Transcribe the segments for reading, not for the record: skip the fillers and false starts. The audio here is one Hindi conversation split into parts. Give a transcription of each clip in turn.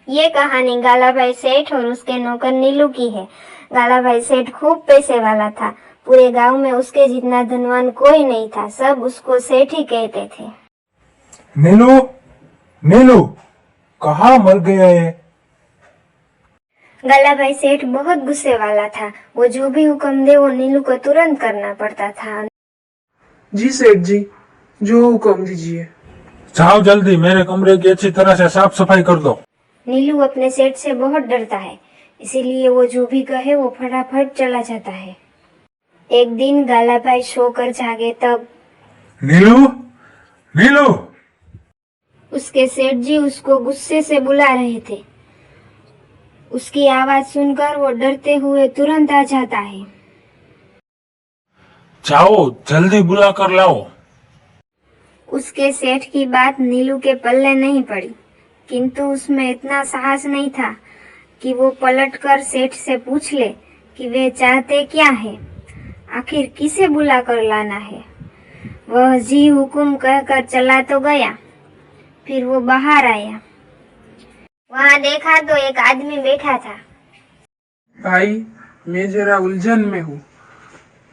ये कहानी गालाभाई सेठ और उसके नौकर नीलू की है। गालाभाई सेठ खूब पैसे वाला था। पूरे गांव में उसके जितना धनवान कोई नहीं था। सब उसको सेठ ही कहते थे। नीलू, नीलू, कहाँ मर गया ये? गालाभाई सेठ बहुत गुस्से वाला था। वो जो भी हुक्म दे वो नीलू को तुरंत करना पड़ता था। जी सेठ जी, जो हुक्म दीजिए। जाओ जल्दी, मेरे कमरे की अच्छी तरह से साफ सफाई कर दो। नीलू अपने सेठ से बहुत डरता है, इसीलिए वो जो भी कहे वो फटाफट चला जाता है। एक दिन गालाभाई सोकर जागे तब नीलू, नीलू, उसके सेठ जी उसको गुस्से से बुला रहे थे। उसकी आवाज सुनकर वो डरते हुए तुरंत आ जाता है। जाओ जल्दी बुला कर लाओ। उसके सेठ की बात नीलू के पल्ले नहीं पड़ी, किंतु उसमें इतना साहस नहीं था कि वो पलटकर सेठ से पूछ ले कि वे चाहते क्या है, आखिर किसे बुला कर लाना है। वह जी हुकुम कहकर चला तो गया। फिर वो बाहर आया। वहाँ देखा तो एक आदमी बैठा था। भाई, मैं जरा उलझन में हूँ।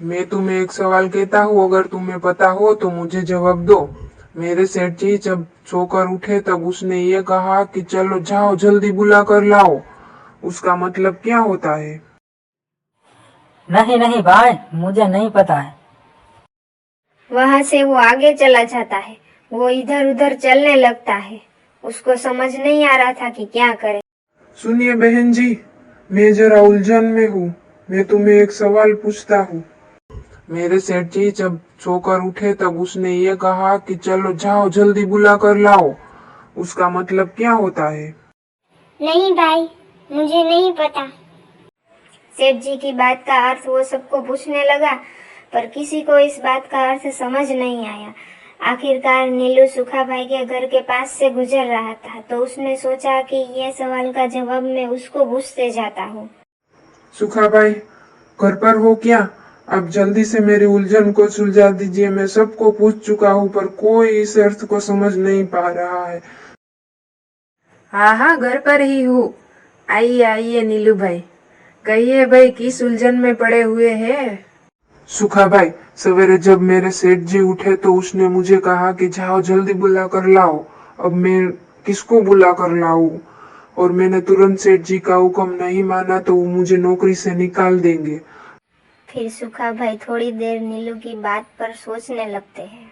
मैं तुम्हें एक सवाल कहता हूँ, अगर तुम्हें पता हो तो मुझे जवाब दो। मेरे सेठ जी जब सोकर उठे तब उसने ये कहा कि चलो जाओ जल्दी बुला कर लाओ। उसका मतलब क्या होता है? नहीं नहीं भाई, मुझे नहीं पता है। वहाँ से वो आगे चला जाता है। वो इधर उधर चलने लगता है। उसको समझ नहीं आ रहा था कि क्या करे। सुनिए बहन जी, मैं जरा उलझन में हूँ। मैं तुम्हें एक सवाल पूछता हूँ। मेरे सेठ जी जब सोकर उठे तब उसने ये कहा कि चलो जाओ जल्दी बुला कर लाओ। उसका मतलब क्या होता है? नहीं भाई, मुझे नहीं पता। सेठ जी की बात का अर्थ वो सबको पूछने लगा, पर किसी को इस बात का अर्थ समझ नहीं आया। आखिरकार नीलू सुखा भाई के घर के पास से गुजर रहा था, तो उसने सोचा कि ये सवाल का जवाब मैं उसको पूछते जाता हूँ। सुखा भाई, घर पर हो क्या? आप जल्दी से मेरी उलझन को सुलझा दीजिए। मैं सबको पूछ चुका हूँ, पर कोई इस अर्थ को समझ नहीं पा रहा है। हाँ हाँ, घर पर ही हूँ। आइए आइए नीलू भाई, कहिए भाई, किस उलझन में पड़े हुए हैं? सुखा भाई, सवेरे जब मेरे सेठ जी उठे तो उसने मुझे कहा कि जाओ जल्दी बुला कर लाओ। अब मैं किसको बुला कर लाऊं? और मैंने तुरंत सेठ जी का हुक्म नहीं माना तो वो मुझे नौकरी से निकाल देंगे। फिर सुखा भाई थोड़ी देर नीलू की बात पर सोचने लगते हैं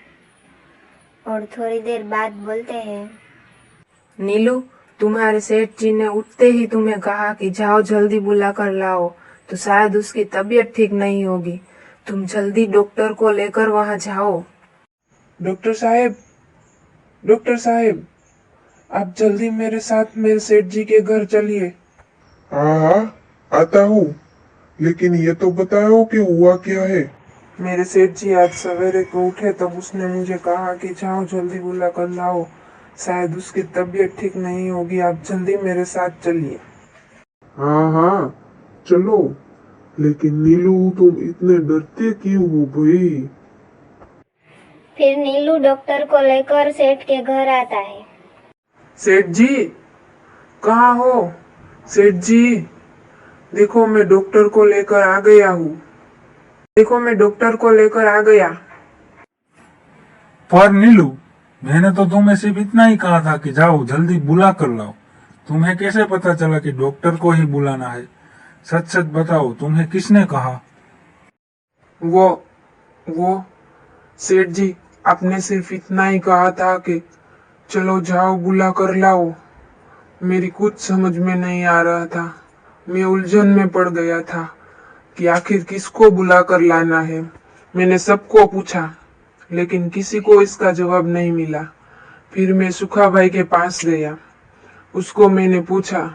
और थोड़ी देर बाद बोलते हैं, नीलू, तुम्हारे सेठ जी ने उठते ही तुम्हें कहा कि जाओ जल्दी बुला कर लाओ, तो शायद उसकी तबीयत ठीक नहीं होगी। तुम जल्दी डॉक्टर को लेकर वहाँ जाओ। डॉक्टर साहब, डॉक्टर साहब, आप जल्दी मेरे साथ मेरे सेठ जी के घर चलिए। हाँ हाँ, आता हूँ, लेकिन ये तो बताओ कि हुआ क्या है। मेरे सेठ जी आज सवेरे को उठे तब उसने मुझे कहा कि जाओ जल्दी बुला कर लाओ, शायद उसकी तबीयत ठीक नहीं होगी। आप जल्दी मेरे साथ चलिए। हाँ हाँ, चलो, लेकिन नीलू तुम इतने डरते क्यों हो भाई? फिर नीलू डॉक्टर को लेकर सेठ के घर आता है। सेठ जी, कहाँ हो? सेठ जी, देखो मैं डॉक्टर को लेकर आ गया हूँ। देखो मैं डॉक्टर को लेकर आ गया। पर नीलू, मैंने तो तुम्हें सिर्फ इतना ही कहा था कि जाओ जल्दी बुला कर लाओ। तुम्हें कैसे पता चला कि डॉक्टर को ही बुलाना है? सच सच बताओ, तुम्हें किसने कहा? वो सेठ जी, आपने सिर्फ इतना ही कहा था कि चलो जाओ बुला कर लाओ। मेरी कुछ समझ में नहीं आ रहा था। मैं उलझन में पड़ गया था कि आखिर किसको बुला कर लाना है। मैंने सबको पूछा, लेकिन किसी को इसका जवाब नहीं मिला। फिर मैं सुखा भाई के पास गया। उसको मैंने पूछा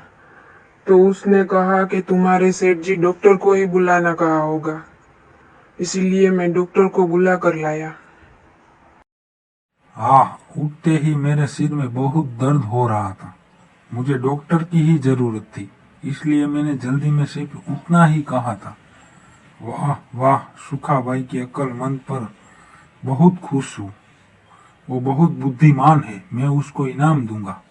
तो उसने कहा कि तुम्हारे सेठ जी डॉक्टर को ही बुलाना कहा होगा, इसीलिए मैं डॉक्टर को बुला कर लाया। हाँ, उठते ही मेरे सिर में बहुत दर्द हो रहा था। मुझे डॉक्टर की ही जरूरत थी, इसलिए मैंने जल्दी में सिर्फ उतना ही कहा था। वाह वाह, सुखा भाई की अक्लमंद पर बहुत खुश हूँ। वो बहुत बुद्धिमान है, मैं उसको इनाम दूंगा।